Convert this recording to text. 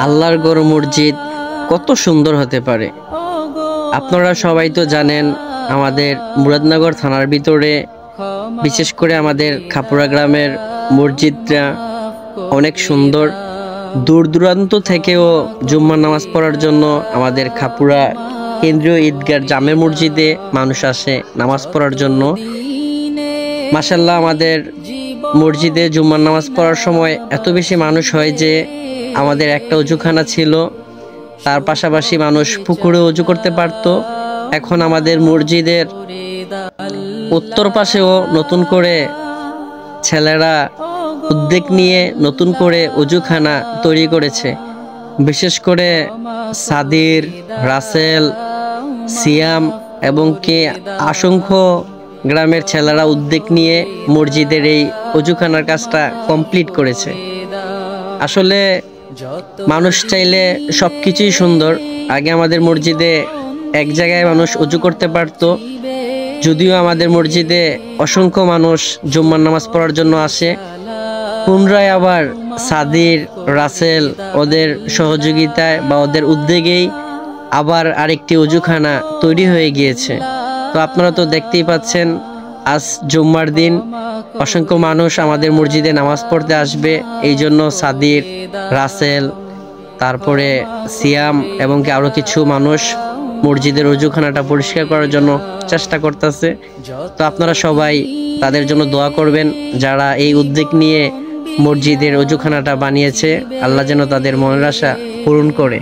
আল্লাহর ঘর মসজিদ কত সুন্দর হতে পারে। আপনারা সবাই তো জানেন আমাদের মুরাদনগর থানার ভিতরে বিশেষ করে আমাদের খাপুরা গ্রামের মসজিদটা অনেক সুন্দর। দূর দূরান্ত থেকেও জুম্মার নামাজ পড়ার জন্য আমাদের খাপুরা কেন্দ্রীয় ঈদগাহ জামে মসজিদে মানুষ আসে নামাজ পড়ার জন্য। মাশাআল্লাহ, আমাদের মসজিদে জুম্মার নামাজ পড়ার সময় এত বেশি মানুষ হয় যে আমাদের একটা অজুখানা ছিল, তার পাশাপাশি মানুষ পুকুরে অজু করতে পারত। এখন আমাদের মসজিদের উত্তর পাশেও নতুন করে ছেলেরা উদ্যোগ নিয়ে নতুন করে অজুখানা তৈরি করেছে। বিশেষ করে সাদির, রাসেল, সিয়াম এবং কি অসংখ্য গ্রামের ছেলেরা উদ্যোগ নিয়ে মসজিদের এই অজুখানার কাজটা কমপ্লিট করেছে। আসলে মানুষ চাইলে সবকিছুই সুন্দর। আগে আমাদের মসজিদে এক জায়গায় মানুষ অজু করতে পারত, যদিও আমাদের মসজিদে অসংখ্য মানুষ জুম্মার নামাজ পড়ার জন্য আসে। পুনরায় আবার সাদির, রাসেল ওদের সহযোগিতায় বা ওদের উদ্যোগেই আবার আরেকটি অজুখানা তৈরি হয়ে গিয়েছে। তো আপনারা তো দেখতেই পাচ্ছেন, আজ জুম্মার দিন অসংখ্য মানুষ আমাদের মসজিদে নামাজ পড়তে আসবে। এই জন্য সাদির, রাসেল, তারপরে সিয়াম এবং কি আরও কিছু মানুষ মসজিদের অজুখানাটা পরিষ্কার করার জন্য চেষ্টা করতেছে। তো আপনারা সবাই তাদের জন্য দোয়া করবেন, যারা এই উদ্যোগ নিয়ে মসজিদের অজুখানাটা বানিয়েছে। আল্লাহ যেন তাদের মনের আশা পূরণ করে।